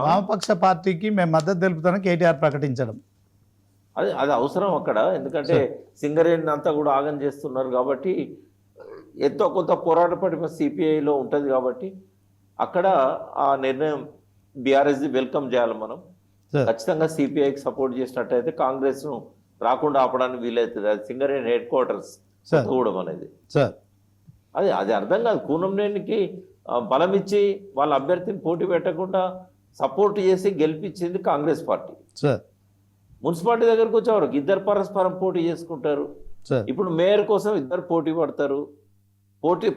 వామపక్ష పార్టీకి మేము మద్దతు తెలుపుతామని కేటీఆర్ ప్రకటించడం. అది అది అవసరం అక్కడ, ఎందుకంటే సింగరేణి అంతా కూడా ఆగం చేస్తున్నారు కాబట్టి ఎంతో కొంత పోరాట పడిన సిపిఐలో ఉంటుంది కాబట్టి అక్కడ ఆ నిర్ణయం బీఆర్ఎస్ వెల్కమ్ చేయాలి మనం. ఖచ్చితంగా సిపిఐకి సపోర్ట్ చేసినట్టయితే కాంగ్రెస్ను రాకుండా ఆపడానికి వీలవుతుంది. అది సింగరేణి హెడ్ క్వార్టర్స్ కూడా అనేది. అది అది అర్థం కాదు. కూనంనేనికి బలం ఇచ్చి వాళ్ళ అభ్యర్థిని పోటీ పెట్టకుండా సపోర్ట్ చేసి గెలిపించింది కాంగ్రెస్ పార్టీ. మున్సిపాలిటీ దగ్గరకు వచ్చేవారు ఇద్దరు పరస్పరం పోటీ చేసుకుంటారు. ఇప్పుడు మేయర్ కోసం ఇద్దరు పోటీ పడతారు,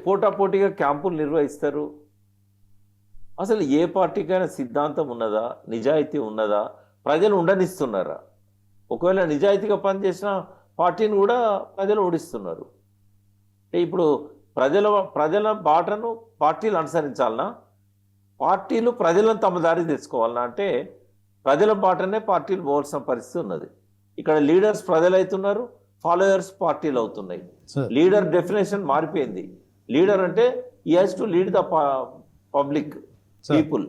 పోటాపోటీగా క్యాంపులు నిర్వహిస్తారు. అసలు ఏ పార్టీకైనా సిద్ధాంతం ఉన్నదా, నిజాయితీ ఉన్నదా, ప్రజలు ఉండనిస్తున్నారా? ఒకవేళ నిజాయితీగా పనిచేసిన పార్టీని కూడా ప్రజలు ఓడిస్తున్నారు. ఇప్పుడు ప్రజల బాటను పార్టీలు అనుసరించాలనా, పార్టీలు ప్రజలను తమ దారి తెచ్చుకోవాలన్నా అంటే ప్రజల బాటనే పార్టీలు పోవాల్సిన పరిస్థితి ఉన్నది. ఇక్కడ లీడర్స్ ప్రజలు అవుతున్నారు, ఫాలోయర్స్ పార్టీలు అవుతున్నాయి. లీడర్ డెఫినేషన్ మారిపోయింది. లీడర్ అంటే ఈ has to lead the public people,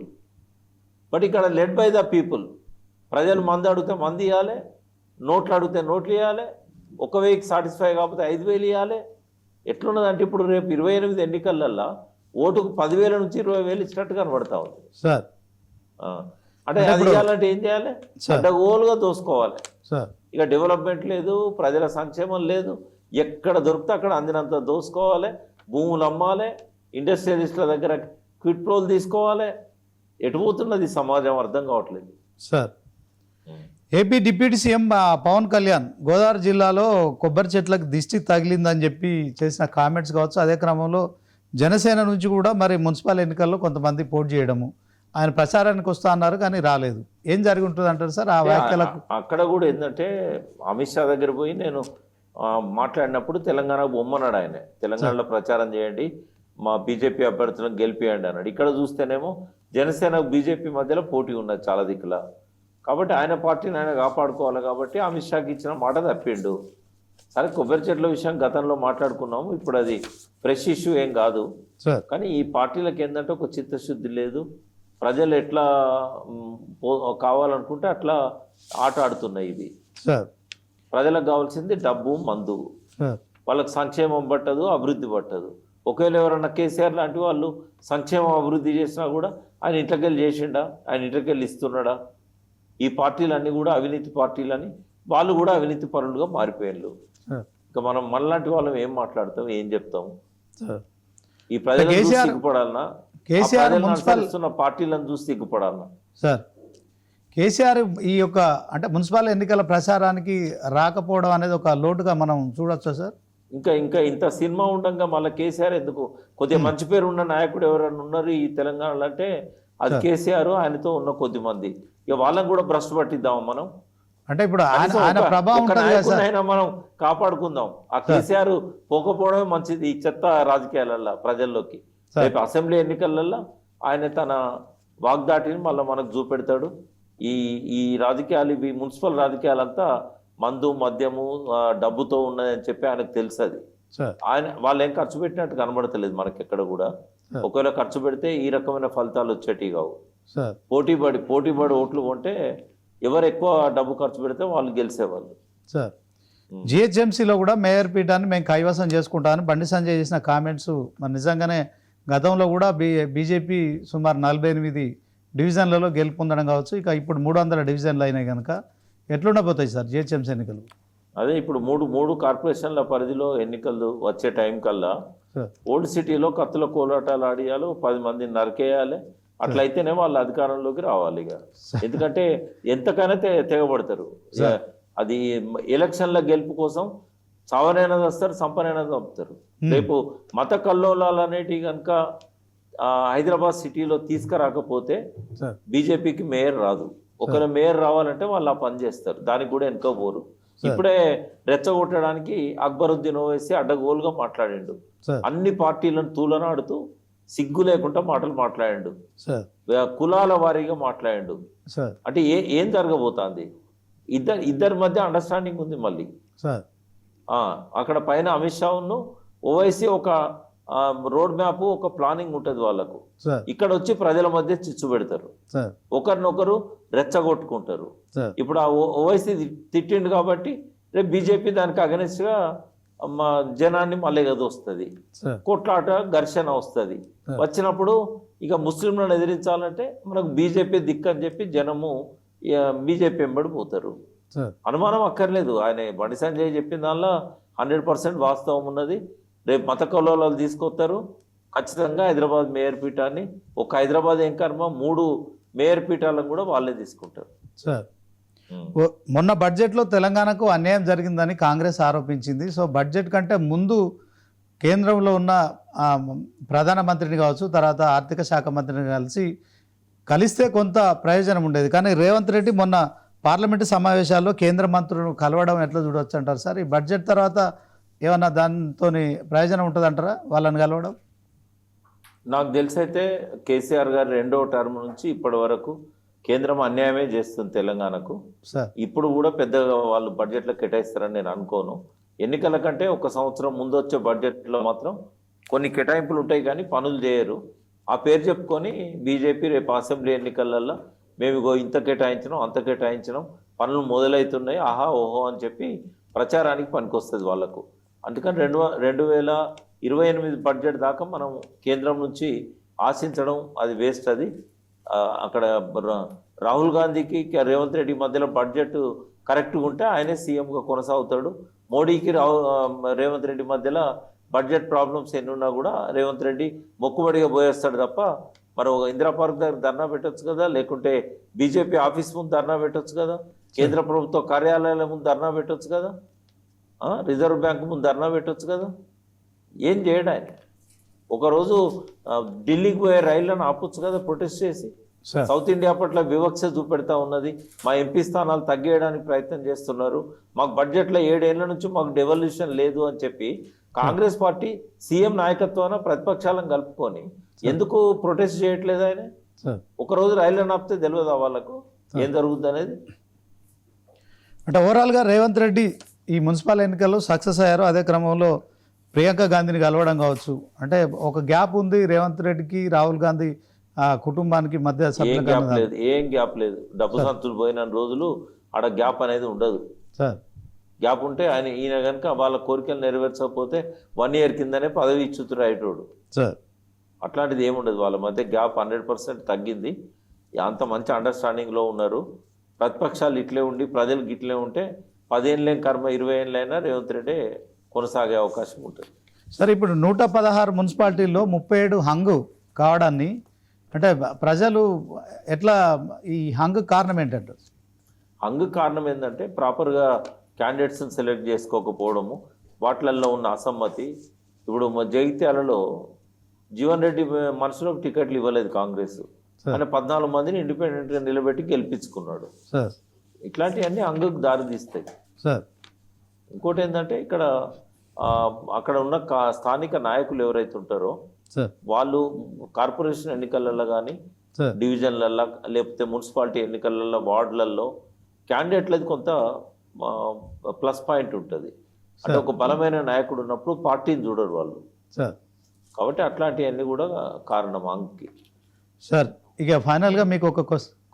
but ఇక్కడ లెడ్ బై ద పీపుల్. ప్రజలు మంది అడిగితే మంది ఇవ్వాలి, నోట్లు అడిగితే నోట్లు ఇవ్వాలి, 1,000కి సాటిస్ఫై కాకపోతే 5,000 ఇవ్వాలి. ఎట్లున్నదంటే ఇప్పుడు రేపు 28 ఎన్నికలల్లో ఓటుకు 10,000 నుంచి 20,000 ఇచ్చినట్టు కనబడతా ఉంది. అంటే అది ఇవ్వాలంటే ఏం చేయాలి? అడ్డగోలుగా దోసుకోవాలి. ఇక డెవలప్మెంట్ లేదు, ప్రజల సంక్షేమం లేదు, ఎక్కడ దొరికితే అక్కడ అందినంత దోసుకోవాలి, భూములు అమ్మాలి, ఇండస్ట్రియలిస్టుల దగ్గర క్విట్ ప్రోలు తీసుకోవాలి. ఎటు పోతున్నది సమాజం అర్థం కావట్లేదు. AP deputy CM Pawan Kalyan Godavari జిల్లాలో కొబ్బరి చెట్లకు దిష్టి తగిలిందని చెప్పి చేసిన కామెంట్స్ కావచ్చు, అదే క్రమంలో జనసేన నుంచి కూడా మరి మున్సిపల్ ఎన్నికల్లో కొంతమంది పోటీ చేయడము, ఆయన ప్రచారానికి వస్తా అన్నారు కానీ రాలేదు. ఏం జరిగి ఉంటుంది అంటారు సార్ ఆ వ్యాఖ్యలకు? అక్కడ కూడా ఏంటంటే అమిత్ షా దగ్గర పోయి నేను మాట్లాడినప్పుడు తెలంగాణ బొమ్మన్నాడు ఆయన. తెలంగాణలో ప్రచారం చేయండి, మా బీజేపీ అభ్యర్థులను గెలిపియండి అన్నాడు. ఇక్కడ చూస్తేనేమో జనసేన బీజేపీ మధ్యలో పోటీ ఉన్నది చాలా దిక్కులా. కాబట్టి ఆయన పార్టీని ఆయన కాపాడుకోవాలి కాబట్టి అమిత్ షాకి ఇచ్చిన మాట తప్పిండు. సరే, కొబ్బరి చెట్ల విషయం గతంలో మాట్లాడుకున్నాము, ఇప్పుడు అది ఫ్రెష్ ఇష్యూ ఏం కాదు. కానీ ఈ పార్టీలకు ఏంటంటే ఒక చిత్తశుద్ధి లేదు. ప్రజలు ఎట్లా కావాలనుకుంటే అట్లా ఆట ఆడుతున్నాయి ఇవి. ప్రజలకు కావాల్సింది డబ్బు, మందు. వాళ్ళకి సంక్షేమం పట్టదు, అభివృద్ధి పట్టదు. ఒకవేళ ఎవరన్నా కేసీఆర్ లాంటి వాళ్ళు సంక్షేమం అభివృద్ధి చేసినా కూడా ఆయన ఇంట్లోకెళ్ళి చేసిండా, ఆయన ఇంట్లోకెళ్ళి ఇస్తున్నాడా? ఈ పార్టీలన్నీ కూడా అవినీతి పార్టీలని, వాళ్ళు కూడా అవినీతి పరులుగా మారిపోయారు. ఇక మనం మనలాంటి వాళ్ళం ఏం మాట్లాడతాం, ఏం చెప్తాము? ఈ ప్రజలను చూసి సిగ్గుపడాలన్నా, అనుసరిస్తున్న పార్టీలను చూసి సిగ్గుపడాలన్నా? సార్, కేసీఆర్ ఈ యొక్క అంటే మున్సిపల్ ఎన్నికల ప్రచారానికి రాకపోవడం అనేది ఒక లోటుగా మనం చూడొచ్చా సార్? ఇంకా ఇంత సినిమా ఉండగా మళ్ళీ కేసీఆర్ ఎందుకు? కొద్దిగా మంచి పేరు ఉన్న నాయకుడు ఎవరైనా ఉన్నారు ఈ తెలంగాణలో అంటే అది కేసీఆర్, ఆయనతో ఉన్న కొద్ది మంది. ఇక వాళ్ళని కూడా భ్రష్టు పట్టిద్దాం మనం. అంటే ఇప్పుడు ఆయన ప్రభావం మనం కాపాడుకుందాం. ఆ కేసీఆర్ పోకపోవడమే మంచిది ఈ చెత్త రాజకీయాలల్లో ప్రజల్లోకి. రేపు అసెంబ్లీ ఎన్నికలలో ఆయన తన వాగ్దాటిని మళ్ళీ మనకు చూపెడతాడు. ఈ రాజకీయాలు, ఇవి మున్సిపల్ రాజకీయాలంతా మందు, మద్యము, డబ్బుతో ఉన్నదని చెప్పి ఆయనకు తెలుసు. అది ఆయన వాళ్ళు ఏం ఖర్చు పెట్టినట్టు కనబడతలేదు మనకి ఎక్కడ కూడా. ఒకవేళ ఖర్చు పెడితే ఈ రకమైన ఫలితాలు వచ్చేటివి కావు. పోటీపడి ఓట్లు కొంటే ఎవరు ఎక్కువ డబ్బు ఖర్చు పెడితే వాళ్ళు గెలిచేవాళ్ళు. సార్, జిహెచ్ఎంసీలో కూడా మేయర్ పీఠాన్ని మేము కైవసం చేసుకుంటామని బండి సంజయ్ చేసిన కామెంట్స్ మరి నిజంగానే గతంలో కూడా బీజేపీ సుమారు 48 డివిజన్లలో గెలుపొందడం కావచ్చు, ఇక ఇప్పుడు 300 డివిజన్లు అయినాయి కనుక ఎట్లుండబోతాయి సార్ జిహెచ్ఎంసీ ఎన్నికలు? అదే ఇప్పుడు మూడు కార్పొరేషన్ల పరిధిలో ఎన్నికలు వచ్చే టైం కల్లా ఓల్డ్ సిటీలో కత్తుల కోలాటాలు ఆడియాలి, 10 మందిని నరికేయాలి. అట్లయితేనే వాళ్ళు అధికారంలోకి రావాలి. ఇక ఎందుకంటే ఎంతకైనా తెగబడతారు. అది ఎలక్షన్ల గెలుపు కోసం చావనైనా వస్తారు, సంపనైనా చంపుతారు. రేపు మత కల్లోలాలు అనేటివి కనుక హైదరాబాద్ సిటీలో తీసుకురాకపోతే బీజేపీకి మేయర్ రాదు. ఒకవేళ మేయర్ రావాలంటే వాళ్ళు ఆ పని చేస్తారు, దానికి కూడా వెనుకపోరు. ఇప్పుడే రెచ్చగొట్టడానికి అక్బరుద్దీన్ ఓవైసీ అడ్డగోలుగా మాట్లాడిండు. అన్ని పార్టీలను తూలనాడుతూ సిగ్గు లేకుండా మాటలు మాట్లాడిండు, కులాల వారీగా మాట్లాడిండు. అంటే ఏం జరగబోతుంది? ఇద్దరి మధ్య అండర్స్టాండింగ్ ఉంది. మళ్ళీ అక్కడ పైన అమిత్ షాను ఓవైసీ ఒక రోడ్ మ్యాప్ ఒక ప్లానింగ్ ఉంటుంది వాళ్ళకు. సార్ ఇక్కడ వచ్చి ప్రజల మధ్య చిచ్చు పెడతారు, సార్ ఒకరినొకరు రెచ్చగొట్టుకుంటారు. సార్ ఇప్పుడు ఆ ఓవైసీ తిట్టిండు కాబట్టి రేపు బీజేపీ దానికి అగనెస్ట్గా మా జనాన్ని మళ్ళీ వస్తుంది, సార్ కొట్లాట ఘర్షణ వస్తుంది. వచ్చినప్పుడు ఇక ముస్లింలను ఎదిరించాలంటే మనకు బీజేపీ దిక్కు అని చెప్పి జనము బీజేపీ వెంబడి పోతారు. సార్ అనుమానం అక్కర్లేదు. ఆయన బండి సంజయ్ చెప్పిన దానిలో 100% వాస్తవం ఉన్నది. రేపు మత కల్లోలాలు తీసుకొస్తారు. ఖచ్చితంగా హైదరాబాద్ మేయర్ పీఠాన్ని, ఒక హైదరాబాద్ ఏం కర్మ 3 మేయర్ పీఠాలను కూడా వాళ్ళే తీసుకుంటారు. సార్ మొన్న బడ్జెట్లో తెలంగాణకు అన్యాయం జరిగిందని కాంగ్రెస్ ఆరోపించింది. సో బడ్జెట్ కంటే ముందు కేంద్రంలో ఉన్న ప్రధానమంత్రిని కావచ్చు, తర్వాత ఆర్థిక శాఖ మంత్రిని కలిస్తే కొంత ప్రయోజనం ఉండేది. కానీ రేవంత్ రెడ్డి మొన్న పార్లమెంటు సమావేశాల్లో కేంద్ర మంత్రులను కలవడం ఎట్లా చూడవచ్చు అంటారు సార్? ఈ బడ్జెట్ తర్వాత ఏమన్నా దాంతో ప్రయోజనం ఉంటుందంటారా వాళ్ళని కలవడం? నాకు తెలిసైతే కేసీఆర్ గారు 2వ టర్మ్ నుంచి ఇప్పటి వరకు కేంద్రం అన్యాయమే చేస్తుంది తెలంగాణకు. సార్ ఇప్పుడు కూడా పెద్దగా వాళ్ళు బడ్జెట్లో కేటాయిస్తారని నేను అనుకోను. ఎన్నికల కంటే 1 సంవత్సరం ముందు వచ్చే బడ్జెట్లో మాత్రం కొన్ని కేటాయింపులు ఉంటాయి కానీ పనులు చేయరు. ఆ పేరు చెప్పుకొని బీజేపీ రేపు అసెంబ్లీ ఎన్నికలలో మేము ఇగో ఇంత కేటాయించినాం, అంత కేటాయించినాం, పనులు మొదలవుతున్నాయి, ఆహా ఓహో అని చెప్పి ప్రచారానికి పనికొస్తుంది వాళ్ళకు. అందుకని 2028 బడ్జెట్ దాకా మనం కేంద్రం నుంచి ఆశించడం అది వేస్ట్. అది అక్కడ రాహుల్ గాంధీకి రేవంత్ రెడ్డి మధ్యలో బడ్జెట్ కరెక్ట్గా ఉంటే ఆయనే సీఎంగా కొనసాగుతాడు. మోడీకి రేవంత్ రెడ్డి మధ్యలో బడ్జెట్ ప్రాబ్లమ్స్ ఎన్ని ఉన్నా కూడా రేవంత్ రెడ్డి మొక్కుబడిగా పోయేస్తాడు తప్ప మరి ఒక ఇందిరా పార్క్ దగ్గర ధర్నా పెట్టొచ్చు కదా, లేకుంటే బీజేపీ ఆఫీస్ ముందు ధర్నా పెట్టొచ్చు కదా, కేంద్ర ప్రభుత్వ కార్యాలయాల ముందు ధర్నా పెట్టొచ్చు కదా, రిజర్వ్ బ్యాంక్ ముందు ధర్నా పెట్టొచ్చు కదా. ఏం చేయడు ఆయన. ఒకరోజు ఢిల్లీకి పోయే రైళ్లను ఆపొచ్చు కదా ప్రొటెస్ట్ చేసి. సౌత్ ఇండియా పట్ల వివక్ష చూపెడతా ఉన్నది. మా ఎంపీ స్థానాలు తగ్గేయడానికి ప్రయత్నం చేస్తున్నారు. మాకు బడ్జెట్లో 7 ఏళ్ల నుంచి మాకు డెవల్యూషన్ లేదు అని చెప్పి కాంగ్రెస్ పార్టీ సీఎం నాయకత్వాన ప్రతిపక్షాలను కలుపుకొని ఎందుకు ప్రొటెస్ట్ చేయట్లేదు ఆయన? ఒకరోజు రైళ్లను ఆపితే తెలియదా వాళ్ళకు ఏం జరుగుతుంది అనేది? అంటే ఓవరాల్గా రేవంత్ రెడ్డి ఈ మున్సిపల్ ఎన్నికల్లో సక్సెస్ అయ్యారు. అదే క్రమంలో ప్రియాంక గాంధీని కలవడం కావచ్చు. అంటే ఒక గ్యాప్ ఉంది రేవంత్ రెడ్డికి రాహుల్ గాంధీ కుటుంబానికి మధ్య. ఏం గ్యాప్ లేదు. డబ్బు సంతులు పోయిన రోజులు ఆడ గ్యాప్ అనేది ఉండదు సార్. గ్యాప్ ఉంటే ఈయన కనుక వాళ్ళ కోరికలు నెరవేర్చకపోతే 1 year కిందనే పదవి ఇచ్చుతురు అయ్యేటోడు సార్. అట్లాంటిది ఏముండదు. వాళ్ళ మధ్య గ్యాప్ 100% తగ్గింది. అంత మంచి అండర్స్టాండింగ్లో ఉన్నారు. ప్రతిపక్షాలు ఇట్లే ఉండి ప్రజలకు ఇట్లే ఉంటే 10 ఏళ్ళేం కర్మ 20 ఏళ్ళైనా రేవంత్ రెడ్డి కొనసాగే అవకాశం ఉంటుంది. సరే, ఇప్పుడు 116 మున్సిపాలిటీల్లో 37 హంగు కావడాన్ని అంటే ప్రజలు ఎట్లా, ఈ హంగు కారణం ఏంటంటే? హంగు కారణం ఏంటంటే ప్రాపర్గా క్యాండిడేట్స్ని సెలెక్ట్ చేసుకోకపోవడము, వాటిలలో ఉన్న అసమ్మతి. ఇప్పుడు జగిత్యాలలో జీవన్ రెడ్డి మనసులోకి టికెట్లు ఇవ్వలేదు కాంగ్రెస్, ఆయన 14 మందిని ఇండిపెండెంట్గా నిలబెట్టి గెలిపించుకున్నాడు. ఇట్లాంటివన్నీ హంగుకు దారితీస్తాయి. ఇంకోటి ఏంటంటే ఇక్కడ అక్కడ ఉన్న స్థానిక నాయకులు ఎవరైతే ఉంటారో వాళ్ళు కార్పొరేషన్ ఎన్నికలలో కానీ డివిజన్లలో లేకపోతే మున్సిపాలిటీ ఎన్నికలలో వార్డులలో క్యాండిడేట్లది కొంత ప్లస్ పాయింట్ ఉంటుంది. అంటే ఒక బలమైన నాయకుడు ఉన్నప్పుడు పార్టీని చూడరు వాళ్ళు. కాబట్టి అట్లాంటివన్నీ కూడా కారణం అంకి. సార్, ఇక ఫైనల్గా మీకు ఒక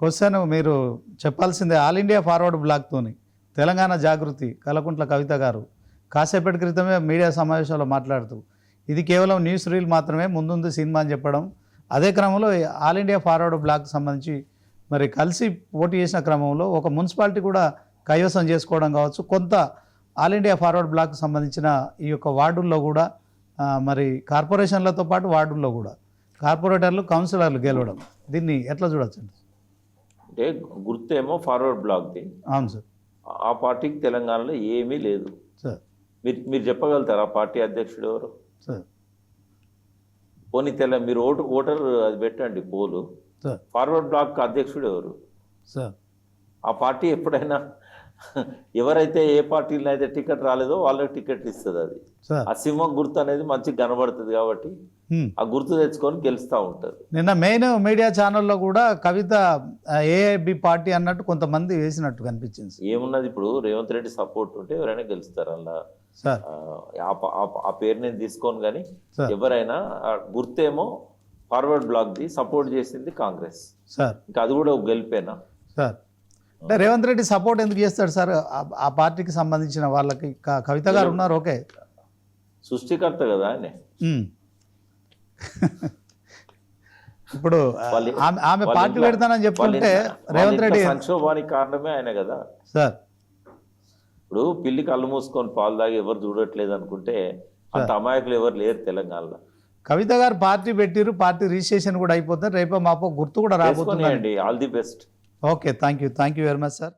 క్వశ్చన్ మీరు చెప్పాల్సిందే. ఆల్ ఇండియా ఫార్వర్డ్ బ్లాక్తోని తెలంగాణ జాగృతి కల్వకుంట్ల కవిత గారు కాసేపటి క్రితమే మీడియా సమావేశంలో మాట్లాడుతూ ఇది కేవలం న్యూస్ రీల్ మాత్రమే, ముందుంది సినిమా అని చెప్పడం. అదే క్రమంలో ఆల్ ఇండియా ఫార్వర్డ్ బ్లాక్ సంబంధించి మరి కలిసి పోటీ చేసిన క్రమంలో ఒక మున్సిపాలిటీ కూడా కైవసం చేసుకోవడం కావచ్చు, కొంత ఆల్ ఇండియా ఫార్వర్డ్ బ్లాక్ సంబంధించిన ఈ యొక్క వార్డుల్లో కూడా మరి కార్పొరేషన్లతో పాటు వార్డుల్లో కూడా కార్పొరేటర్లు కౌన్సిలర్లు గెలవడం, దీన్ని ఎట్లా చూడొచ్చు? అంటే గుర్తేమో ఫార్వర్డ్ బ్లాక్ది. అవును సార్. ఆ పార్టీకి తెలంగాణలో ఏమీ లేదు సార్. మీరు చెప్పగలుగుతారు ఆ పార్టీ అధ్యక్షుడు ఎవరు? సార్ పోనీ మీరు ఓటర్ అది పెట్టండి పోలు. ఫార్వర్డ్ బ్లాక్ అధ్యక్షుడు ఎవరు? సార్ ఆ పార్టీ ఎప్పుడైనా ఎవరైతే ఏ పార్టీలో అయితే టికెట్ రాలేదో వాళ్ళకి టికెట్ ఇస్తుంది. అది ఆ సింహం గుర్తు అనేది మంచిగా కనబడుతుంది కాబట్టి ఆ గుర్తు తెచ్చుకొని గెలుస్తూ ఉంటారు. నిన్న మెయిన్ మీడియా ఛానల్లో కూడా కవిత ఏఐబి పార్టీ అన్నట్టు కొంతమంది వేసినట్టు కనిపించింది. ఏమున్నది, ఇప్పుడు రేవంత్ రెడ్డి సపోర్ట్ ఉంటే ఎవరైనా గెలుస్తారు. అలా సార్ ఆ పేరు నేను తీసుకోను కానీ సార్ ఎవరైనా ఆ గుర్తేమో ఫార్వర్డ్ బ్లాక్ది సపోర్ట్ చేసింది కాంగ్రెస్. సార్ ఇంకా అది కూడా ఒక గెలిపేనా? సార్ అంటే రేవంత్ రెడ్డి సపోర్ట్ ఎందుకు చేస్తాడు సార్ ఆ పార్టీకి సంబంధించిన వాళ్ళకి? కవిత గారు ఉన్నారు, ఓకే, సృష్టికర్త కదా ఆయన. ఉమ్. ఇప్పుడు ఆమె పార్టీ పెడతానని చెప్పుకుంటే రేవంత్ రెడ్డి సంక్షోభానికి కారణమే ఆయన కదా సార్. ఇప్పుడు పిల్లి కళ్ళు మూసుకొని పాలు దాగి ఎవరు చూడట్లేదు అనుకుంటే అంత అమాయకులు ఎవరు లేరు తెలంగాణలో. కవిత గారు పార్టీ పెట్టిరు, పార్టీ రిజిస్ట్రేషన్ కూడా అయిపోతుంది, రేపో మాపో గుర్తు కూడా రాబోతుంది. All the best. Okay, thank you very much sir.